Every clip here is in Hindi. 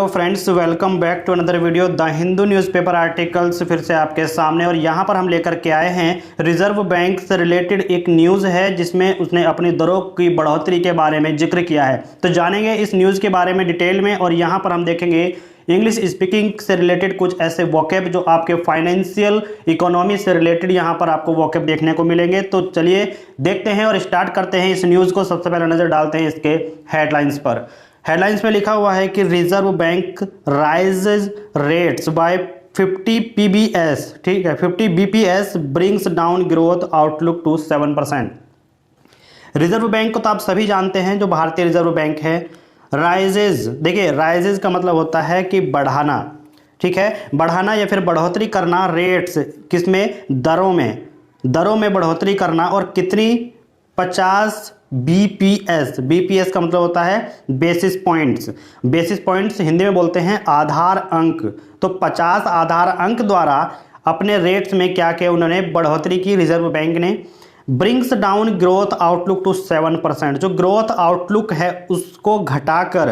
Friends, welcome back to another video. The Hindu newspaper articles फिर से आपके सामने, और यहाँ पर हम लेकर के आए हैं रिजर्व बैंक से रिलेटेड एक न्यूज़ है जिसमें उसने अपनी दरों की बढ़ोतरी के बारे में जिक्र किया है। तो जानेंगे इस न्यूज़ के बारे में डिटेल में, और यहाँ पर हम देखेंगे इंग्लिश स्पीकिंग से रिलेटेड कुछ ऐसे वोकैब जो आपके फाइनेंशियल इकोनॉमी से रिलेटेड यहाँ पर आपको वोकैब देखने को मिलेंगे। तो चलिए देखते हैं और स्टार्ट करते हैं इस न्यूज़ को। सबसे पहले नज़र डालते हैं इसके हेडलाइंस पर। हेडलाइंस में लिखा हुआ है कि reserve bank raises rates by 50 PBS, ठीक है, 50 BPS brings down growth outlook to 7%। Reserve bank को तो आप सभी जानते हैं, जो भारतीय रिजर्व बैंक है। राइजेज, देखिए राइजेज का मतलब होता है कि बढ़ाना, ठीक है, बढ़ाना या फिर बढ़ोतरी करना। रेट्स किसमें? दरों में बढ़ोतरी करना। और कितनी? 50 बीपीएस। बीपीएस का मतलब होता है basis points. Basis points Hindi में बोलते हैं आधार अंक। तो 50 आधार अंक द्वारा अपने रेट्स में क्या किया उन्होंने? बढ़ोतरी की रिजर्व बैंक ने। Brings down growth outlook to 7%। जो ग्रोथ आउटलुक है उसको घटाकर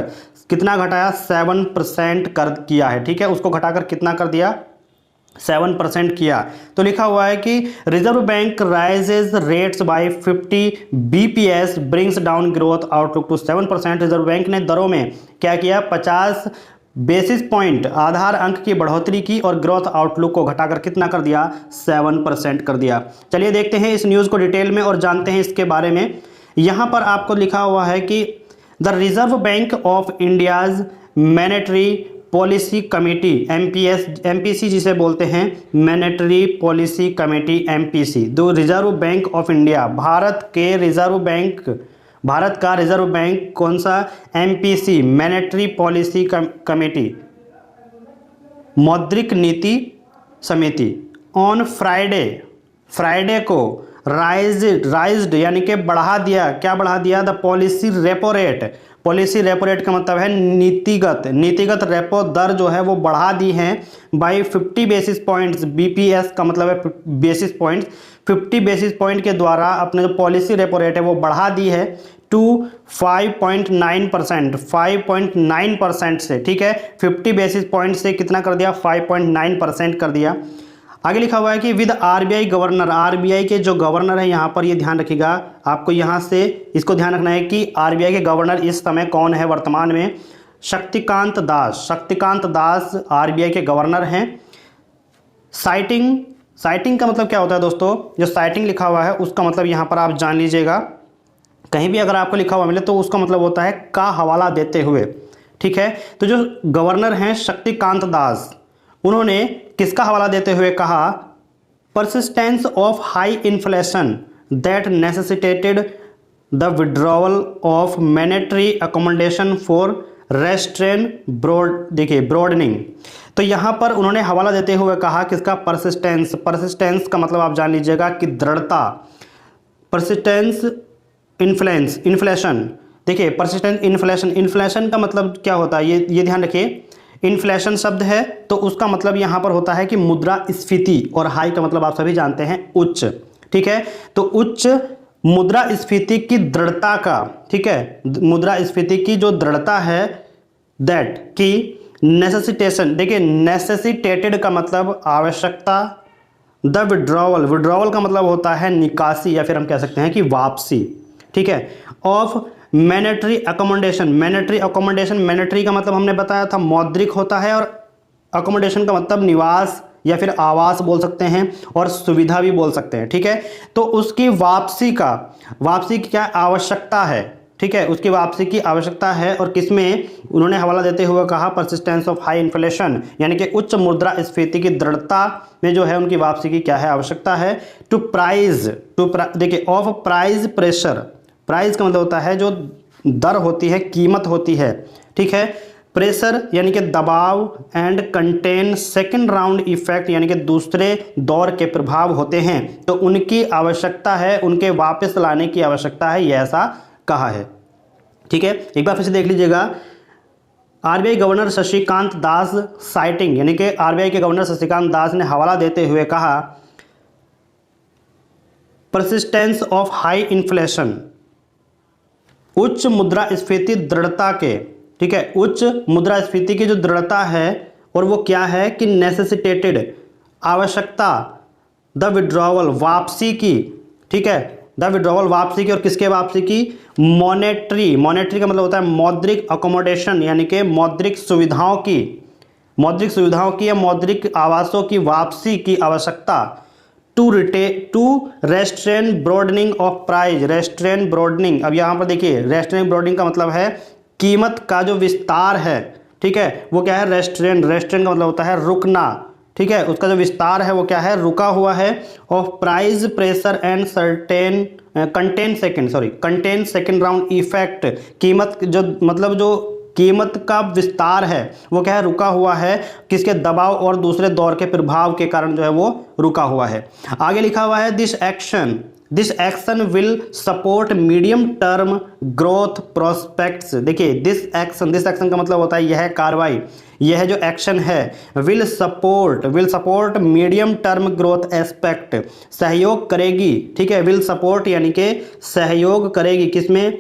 कितना घटाया? 7% कर किया है, ठीक है, उसको घटाकर कितना कर दिया? 7% किया। तो लिखा हुआ है कि reserve bank raises rates by 50 BPS brings down growth outlook to 7%। Reserve bank ने दरों में क्या किया? 50 बेसिस पॉइंट आधार अंक की बढ़ोतरी की, और ग्रोथ आउटलुक को घटाकर कितना कर दिया? 7% कर दिया। चलिए देखते हैं इस न्यूज़ को डिटेल में और जानते हैं इसके बारे में। यहाँ पर आपको लिखा हुआ है कि the reserve bank of India's monetary policy committee MPC जिसे बोलते हैं, मॉनेटरी पॉलिसी कमेटी एमपीसी। दो reserve bank of India, Bharat का रिजर्व बैंक कौन सा? एमपीसी, मॉनेटरी पॉलिसी कमेटी, मौद्रिक नीति समिति। ऑन फ्राइडे को राइज्ड यानी कि बढ़ा दिया। क्या बढ़ा दिया? The policy repo rate. Policy repo rate का मतलब है नीतिगत रेपो दर जो है वो बढ़ा दी है बाई 50 बेसिस पॉइंट्स। बीपीएस का मतलब है बेसिस पॉइंट्स। 50 बेसिस पॉइंट के द्वारा अपने जो पॉलिसी रेपो रेट है वो बढ़ा दी है टू 5.9%। 5.9% से, ठीक है, 50 बेसिस पॉइंट से कितना कर दिया? 5.9% कर दिया। आगे लिखा हुआ है कि विद आरबीआई गवर्नर, आरबीआई के जो गवर्नर है यहाँ पर, ये ध्यान रखिएगा, आपको यहाँ से इसको ध्यान रखना है कि आरबीआई के गवर्नर इस समय कौन है वर्तमान में? शक्तिकांत दास आरबीआई के गवर्नर हैं। साइटिंग का मतलब क्या होता है दोस्तों? जो साइटिंग लिखा हुआ है उसका मतलब यहाँ पर आप जान लीजिएगा, कहीं भी अगर आपको लिखा हुआ मिले तो उसका मतलब होता है का हवाला देते हुए, ठीक है। तो जो गवर्नर हैं शक्तिकांत दास, उन्होंने किसका हवाला देते हुए कहा? Persistence of high inflation that necessitated the withdrawal of monetary accommodation for restrain broadening. तो यहाँ पर उन्होंने हवाला देते हुए कहा किसका? परसिस्टेंस का मतलब आप जान लीजिएगा कि दृढ़ता। परसिस्टेंस इन्फ्लेशन, देखिए परसिस्टेंट इन्फ्लेशन का मतलब क्या होता है? ये ध्यान रखिए। इन्फ्लेशन शब्द है तो उसका मतलब यहाँ पर होता है कि मुद्रास्फीति, और हाई का मतलब आप सभी जानते हैं उच्च, ठीक है। तो उच्च मुद्रास्फीति की दृढ़ता का, ठीक है, मुद्रास्फीति की जो दृढ़ता है, दैट की नेसेसिटेशन, देखिए नेसेसिटेटेड का मतलब आवश्यकता। द विड्रॉवल का मतलब होता है निकासी, या फिर हम कह सकते हैं कि वापसी, ठीक है, ऑफ मॉनेटरी अकोमोडेशन। मॉनेटरी का मतलब हमने बताया था मौद्रिक होता है, और अकोमोडेशन का मतलब निवास या फिर आवास बोल सकते हैं, और सुविधा भी बोल सकते हैं, ठीक है। तो उसकी वापसी की क्या आवश्यकता है, ठीक है, उसकी वापसी की आवश्यकता है। और किसमें? उन्होंने हवाला देते हुए कहा परसिस्टेंस ऑफ हाई इन्फ्लेशन, यानी कि उच्च मुद्रास्फीति की दृढ़ता में जो है उनकी वापसी की क्या है? आवश्यकता है। देखिए ऑफ प्राइस प्रेशर। प्राइस का मतलब होता है जो दर होती है, कीमत होती है, ठीक है। प्रेशर यानी कि दबाव, and contain second round effect यानी कि दूसरे दौर के प्रभाव होते हैं, तो उनकी आवश्यकता है, उनके वापस लाने की आवश्यकता है, यह ऐसा कहा है, ठीक है। एक बार फिर से देख लीजिएगा। RBI governor Shaktikanta Das sighting, यानी कि आरबीआई के गवर्नर शक्तिकांत दास ने हवाला देते हुए कहा परसिस्टेंस ऑफ हाई इन्फ्लेशन, उच्च मुद्रास्फीति दृढ़ता के, ठीक है, उच्च मुद्रास्फीति की जो दृढ़ता है और वो क्या है कि नेसेसिटेटेड, आवश्यकता, द विड्रॉवल, वापसी की, ठीक है, द विड्रॉवल, वापसी की, और किसके वापसी की, मॉनेटरी, मॉनेटरी का मतलब होता है मौद्रिक अकोमोडेशन, यानी कि मौद्रिक सुविधाओं की, मौद्रिक सुविधाओं की या मौद्रिक आवासों की वापसी की आवश्यकता, to restrain broadening of price, restrain broadening, अब यहाँ पर देखिए रेस्ट्रेन ब्रॉडनिंग का मतलब है कीमत का जो विस्तार है, ठीक है, वो क्या है, रेस्ट्रेन, रेस्ट्रेन का मतलब होता है रुकना, ठीक है, उसका जो विस्तार है वो क्या है, रुका हुआ है, of price pressure and certain contain second round effect, कीमत जो मतलब जो कीमत का विस्तार है वो क्या है, रुका हुआ है, किसके दबाव और दूसरे दौर के प्रभाव के कारण जो है वो रुका हुआ है। आगे लिखा हुआ है this action will support medium term growth prospects. देखिए दिस एक्शन का मतलब होता है यह कार्रवाई, यह जो एक्शन है, will support medium term growth aspect, सहयोग करेगी, ठीक है, विल सपोर्ट यानी कि सहयोग करेगी, किसमें,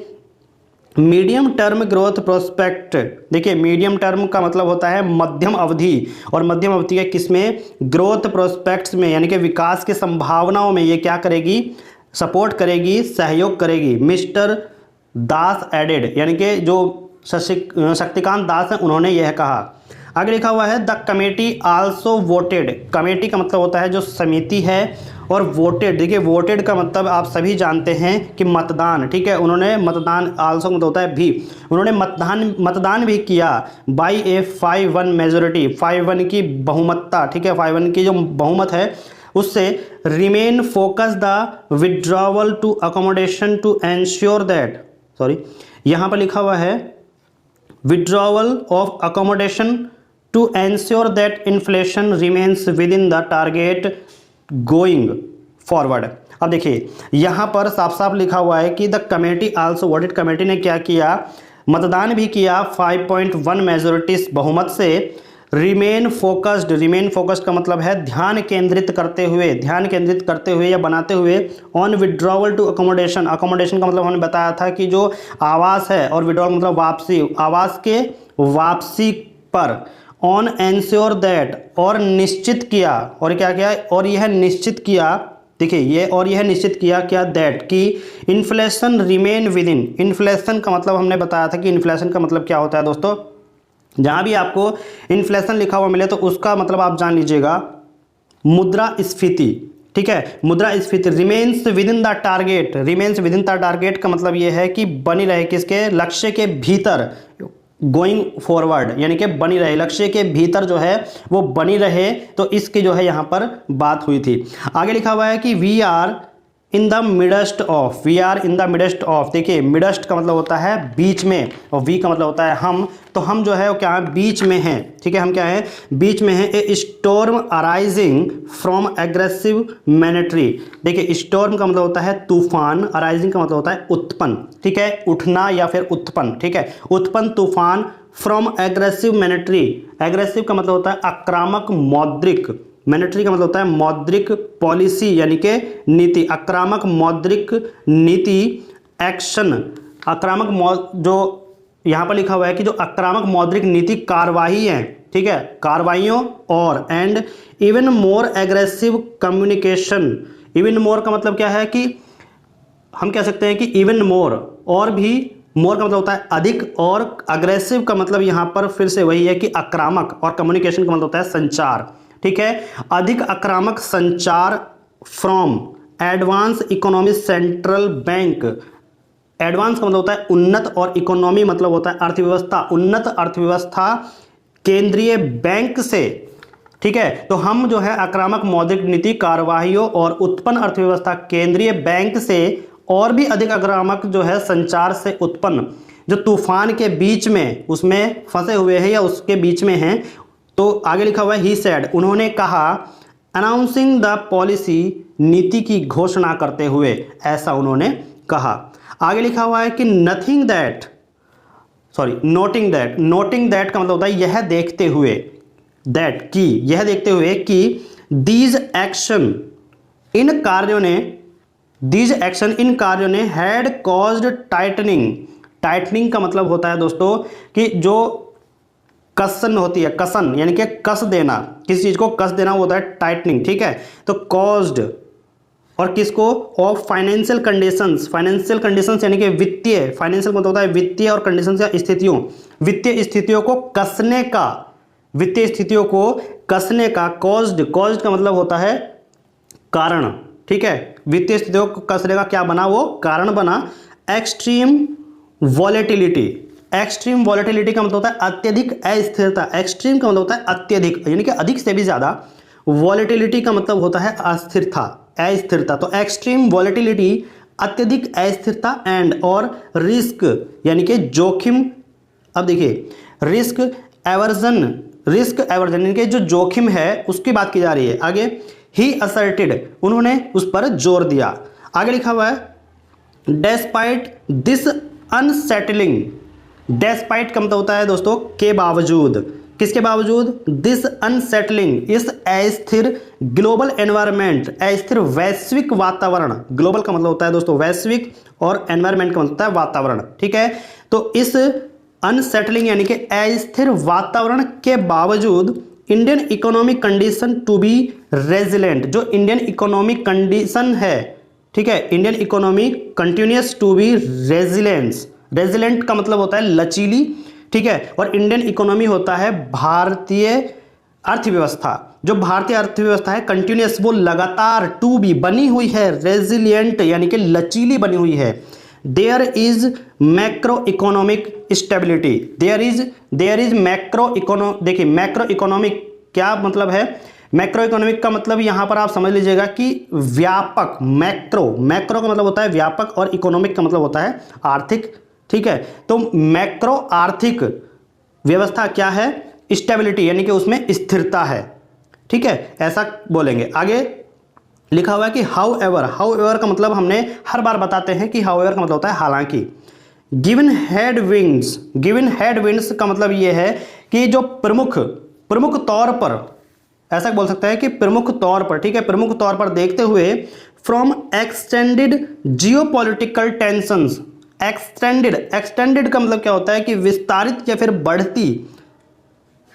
मीडियम टर्म ग्रोथ प्रोस्पेक्ट। देखिए मीडियम टर्म का मतलब होता है मध्यम अवधि, और मध्यम अवधि के किसमें, ग्रोथ प्रोस्पेक्ट्स में, यानी कि विकास की संभावनाओं में ये क्या करेगी, सपोर्ट करेगी, सहयोग करेगी। मिस्टर दास एडेड, यानी कि जो शक्तिकांत दास हैं उन्होंने यह कहा। आगे लिखा हुआ है the committee also voted, committee का मतलब होता है जो समिति है, और वोटेड, देखिए वोटेड का मतलब आप सभी जानते हैं कि मतदान, ठीक है, उन्होंने मतदान, आल्सो मतलब होता है भी, उन्होंने मतदान भी किया, बाई ए 5-1 मेजोरिटी, 5-1 की बहुमतता, ठीक है, 5-1 की जो बहुमत है उससे, remain focus the withdrawal to accommodation to ensure that, sorry यहाँ पर लिखा हुआ है withdrawal of accommodation to ensure that inflation remains within the target going forward. अब देखिए यहाँ पर साफ साफ लिखा हुआ है कि the committee also voted, committee ने क्या किया, मतदान भी किया 5.1 मेजोरिटी बहुमत से, रिमेन फोकस्ड का मतलब है ध्यान केंद्रित करते हुए या बनाते हुए, on withdrawal to accommodation, accommodation का मतलब हमने बताया था कि जो आवास है, और विड्रॉवल मतलब वापसी, आवास के वापसी पर, ऑन एंश्योर दैट, और निश्चित किया, और क्या किया, और यह निश्चित किया, देखिए ये, और यह निश्चित किया क्या, दैट कि inflation remain with in, inflation का मतलब हमने बताया था कि इन्फ्लेशन का मतलब क्या होता है दोस्तों, जहां भी आपको इन्फ्लेशन लिखा हुआ मिले तो उसका मतलब आप जान लीजिएगा मुद्रास्फीति, ठीक है, मुद्रास्फीति, remains within the target, remains within the target का मतलब ये है कि बनी रहे किसके, लक्ष्य के भीतर, गोइंग फॉरवर्ड यानी कि बनी रहे, लक्ष्य के भीतर जो है वो बनी रहे, तो इसकी जो है यहाँ पर बात हुई थी। आगे लिखा हुआ है कि we are in the midst of, देखिए मिडस्ट का मतलब होता है बीच में, और वी का मतलब होता है हम, तो हम जो है वो क्या है, बीच में हैं, ठीक है, हम क्या है, बीच में हैं। ए storm arising from aggressive monetary, देखिए स्टॉर्म का मतलब होता है तूफान, अराइजिंग का मतलब होता है उत्पन्न, ठीक है, उठना या फिर उत्पन्न, ठीक है, उत्पन्न तूफान, फ्रॉम एग्रेसिव मॉनेटरी, एग्रेसिव का मतलब होता है आक्रामक मौद्रिक, मॉनेटरी का मतलब होता है मौद्रिक पॉलिसी यानी कि नीति, आक्रामक मौद्रिक नीति, एक्शन, आक्रामक जो यहाँ पर लिखा हुआ है कि जो आक्रामक मौद्रिक नीति कार्यवाही है, ठीक है, कार्रवाइयों, और and even more aggressive communication, even more का मतलब क्या है कि हम कह सकते हैं कि इवन मोर, और भी, मोर का मतलब होता है अधिक, और अग्रेसिव का मतलब यहाँ पर फिर से वही है कि आक्रामक, और कम्युनिकेशन का मतलब होता है संचार, ठीक है, अधिक आक्रामक संचार, from advance economy central bank, advance का मतलब होता है उन्नत, और इकोनॉमी मतलब होता है अर्थव्यवस्था, उन्नत अर्थव्यवस्था केंद्रीय बैंक से, ठीक है, तो हम जो है आक्रामक मौद्रिक नीति कार्यवाहियों और उत्पन्न अर्थव्यवस्था केंद्रीय बैंक से, और भी अधिक आक्रामक जो है संचार से उत्पन्न, जो तूफान के बीच में उसमें फंसे हुए हैं या उसके बीच में हैं। तो आगे लिखा हुआ है ही सेड, उन्होंने कहा, अनाउंसिंग द पॉलिसी, नीति की घोषणा करते हुए, ऐसा उन्होंने कहा। आगे लिखा हुआ है कि नोटिंग दैट का मतलब होता है यह देखते हुए, दैट की, यह देखते हुए कि दीज एक्शन इन कार्यों ने हैड कॉज्ड टाइटनिंग, टाइटनिंग का मतलब होता है दोस्तों कि जो कसन होती है, कसन यानी कि कस देना, किसी चीज को कस देना वो होता है टाइटनिंग, ठीक है। तो कॉज्ड और किसको, of financial conditions, financial conditions यानी कि वित्तीय, फाइनेंशियल मतलब होता है वित्तीय और कंडीशंस या स्थितियों, वित्तीय स्थितियों को कसने का, वित्तीय स्थितियों को कसने का, कॉज्ड, कॉज्ड का मतलब होता है कारण, ठीक है। वित्तीय स्थितियों को कसने का क्या बना, वो कारण बना। एक्सट्रीम वॉलेटिलिटी, एक्सट्रीम वॉलेटिलिटी का मतलब होता है अत्यधिक अस्थिरता, एक्सट्रीम का मतलब होता है अत्यधिक यानी कि अधिक से भी ज्यादा, वॉलेटिलिटी का मतलब होता है अस्थिरता, अस्थिरता। तो एक्सट्रीम वॉलेटिलिटी अत्यधिक अस्थिरता एंड और रिस्क यानी कि जोखिम। अब देखिए रिस्क एवर्जन, रिस्क एवर्जन यानी कि जो जोखिम है उसकी बात की जा रही है। आगे ही असर्टेड, उन्होंने उस पर जोर दिया। आगे लिखा हुआ है डेस्पाइट दिस अनसेटलिंग, डेस्पाइट का मतलब होता है दोस्तों के बावजूद, किसके बावजूद, दिस अनसेटलिंग, इस अस्थिर ग्लोबल एनवायरनमेंट, अस्थिर वैश्विक वातावरण, ग्लोबल का मतलब होता है दोस्तों वैश्विक और एनवायरनमेंट का मतलब होता है वातावरण, ठीक है। तो इस अनसेटलिंग यानी कि अस्थिर वातावरण के बावजूद Indian economic condition to be resilient, जो इंडियन इकोनॉमिक कंडीशन है, ठीक है, Indian economy continues to be resilience, resilient का मतलब होता है लचीली, ठीक है। और इंडियन इकोनॉमी होता है भारतीय अर्थव्यवस्था, जो भारतीय अर्थव्यवस्था है कंटिन्यूस, वो लगातार, टू बी बनी हुई है, रेजिलियंट यानी कि लचीली बनी हुई है। There is macro economic stability, there is macro econo, देखिए मैक्रो इकोनॉमिक क्या मतलब है, मैक्रो इकोनॉमिक का मतलब यहां पर आप समझ लीजिएगा कि व्यापक, मैक्रो, मैक्रो का मतलब होता है व्यापक और इकोनॉमिक का मतलब होता है आर्थिक, ठीक है। तो मैक्रो आर्थिक व्यवस्था क्या है, स्टेबिलिटी यानी कि उसमें स्थिरता है, ठीक है, ऐसा बोलेंगे। आगे लिखा हुआ है कि हाउ एवर, हाउ एवर का मतलब हमने हर बार बताते हैं कि हाउ एवर का मतलब होता है हालांकि। गिवन हेडविंड्स, गिवन हेडविंड्स का मतलब यह है कि जो प्रमुख, प्रमुख तौर पर, ऐसा बोल सकते हैं कि प्रमुख तौर पर, ठीक है, प्रमुख तौर पर देखते हुए from extended geopolitical tensions, extended, extended का मतलब क्या होता है कि विस्तारित या फिर बढ़ती,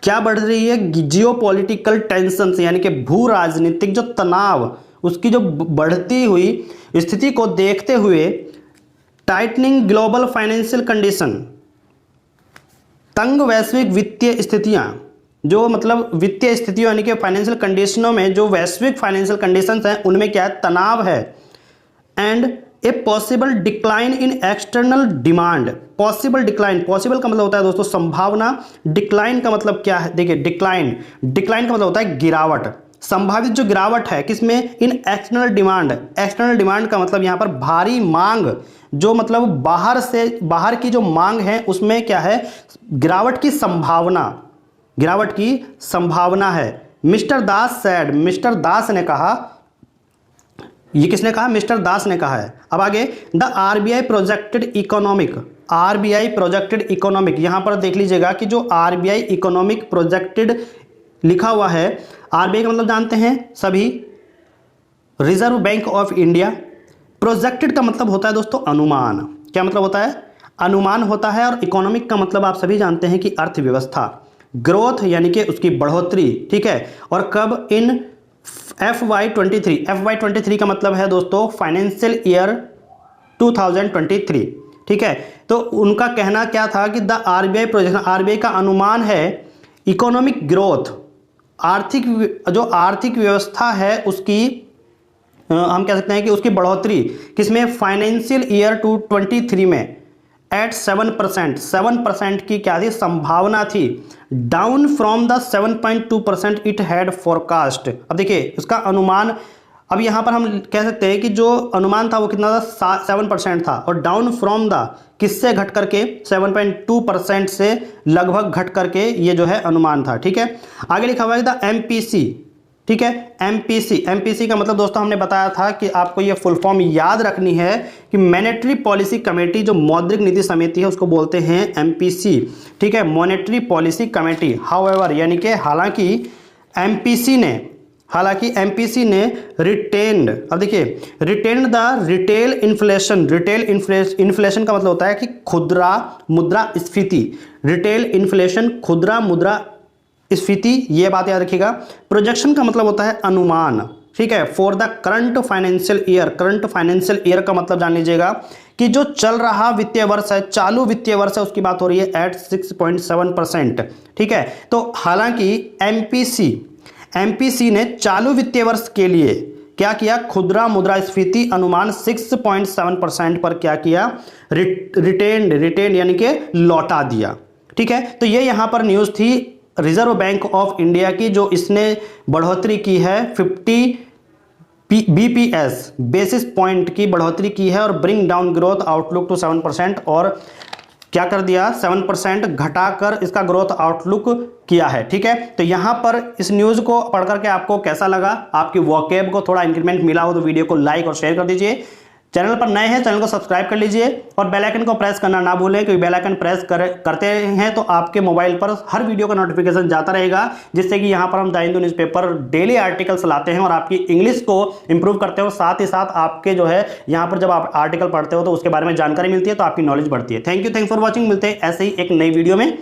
क्या बढ़ रही है, जियोपॉलिटिकल टेंशंस यानी कि भू राजनीतिक जो तनाव, उसकी जो बढ़ती हुई स्थिति को देखते हुए, टाइटनिंग ग्लोबल फाइनेंशियल कंडीशन, तंग वैश्विक वित्तीय स्थितियां, जो मतलब वित्तीय स्थितियों यानी कि फाइनेंशियल कंडीशनों में जो वैश्विक फाइनेंशियल कंडीशंस हैं उनमें क्या है, तनाव है। And a possible decline in external demand, possible decline, possible का मतलब होता है दोस्तों संभावना, डिक्लाइन का मतलब क्या है, देखिए डिक्लाइन, डिक्लाइन का मतलब होता है गिरावट, संभावित जो गिरावट है किसमें, इन एक्सटर्नल डिमांड, एक्सटर्नल डिमांड का मतलब यहां पर भारी मांग, जो मतलब बाहर से, बाहर की जो मांग है उसमें क्या है, गिरावट की संभावना, गिरावट की संभावना है। मिस्टर दास सैड, मिस्टर दास ने कहा, ये किसने कहा, मिस्टर दास ने कहा है। अब आगे the RBI projected economic, RBI projected economic, यहां पर देख लीजिएगा कि जो आरबीआई इकोनॉमिक प्रोजेक्टेड लिखा हुआ है, आरबीआई का मतलब जानते हैं सभी, reserve bank of India. Projected का मतलब होता है दोस्तों अनुमान, क्या मतलब होता है, अनुमान होता है। और इकोनॉमिक का मतलब आप सभी जानते हैं कि अर्थव्यवस्था, ग्रोथ यानी कि उसकी बढ़ोतरी, ठीक है। और कब, इन FY23, FY23 का मतलब है दोस्तों फाइनेंशियल ईयर 2023, ठीक है। तो उनका कहना क्या था कि द आरबीआई प्रोजेक्शन, आरबीआई का अनुमान है इकोनॉमिक ग्रोथ, आर्थिक, जो आर्थिक व्यवस्था है उसकी, हम कह सकते हैं कि उसकी बढ़ोतरी किसमें, फाइनेंशियल ईयर 2023 में एट 7%, 7% की क्या थी, संभावना थी, down from the 7.2% it had forecast. अब देखिए उसका अनुमान, अब यहां पर हम कह सकते हैं कि जो अनुमान था वो कितना था, 7% था, और डाउन फ्रॉम द, किससे घट करके, 7.2% से लगभग घट करके ये जो है अनुमान था, ठीक है। आगे लिखा हुआ है द एमपीसी, ठीक है, एमपीसी, एमपीसी का मतलब दोस्तों हमने बताया था कि आपको ये फुल फॉर्म याद रखनी है कि मॉनेटरी पॉलिसी कमेटी, जो मौद्रिक नीति समिति है उसको बोलते हैं एमपीसी, ठीक है, मॉनेटरी पॉलिसी कमेटी। हाउएवर यानी कि हालांकि एमपीसी ने, हालांकि एमपीसी ने रिटेन्ड, अब देखिए retained the retail inflation, retail inflation का मतलब होता है कि खुदरा मुद्रास्फीति, रिटेल इन्फ्लेशन खुदरा मुद्रास्फीति, ये बात याद रखिएगा। प्रोजेक्शन का मतलब होता है अनुमान, ठीक है, for the current financial year, current financial year का मतलब जान लीजिएगा कि जो चल रहा वित्तीय वर्ष है, चालू वित्तीय वर्ष है, उसकी बात हो रही है एट 6.7%, ठीक है। तो हालांकि एमपीसी ने चालू वित्तीय वर्ष के लिए क्या किया, खुदरा मुद्रास्फीति अनुमान 6.7% पर क्या किया, रिटेन्ड यानी कि लौटा दिया, ठीक है। तो ये यहां पर न्यूज थी रिजर्व बैंक ऑफ इंडिया की, जो इसने बढ़ोतरी की है 50 बीपीएस बेसिस पॉइंट की बढ़ोतरी की है और bring down growth outlook to 7%, और क्या कर दिया 7% घटाकर इसका ग्रोथ आउटलुक किया है, ठीक है। तो यहां पर इस न्यूज को पढ़ करके आपको कैसा लगा, आपकी वोकैब को थोड़ा इंक्रीमेंट मिला हो तो वीडियो को लाइक और शेयर कर दीजिए। चैनल पर नए हैं चैनल को सब्सक्राइब कर लीजिए और बेल आइकन को प्रेस करना ना भूलें, क्योंकि बेल आइकन प्रेस करते हैं तो आपके मोबाइल पर हर वीडियो का नोटिफिकेशन जाता रहेगा, जिससे कि यहाँ पर हम the Hindu newspaper daily articles लाते हैं और आपकी इंग्लिश को इंप्रूव करते हो, साथ ही साथ आपके जो है यहाँ पर जब आप आर्टिकल पढ़ते हो तो उसके बारे में जानकारी मिलती है, तो आपकी नॉलेज बढ़ती है। थैंक यू फॉर वॉचिंग, मिलते हैं ऐसे ही एक नई वीडियो में।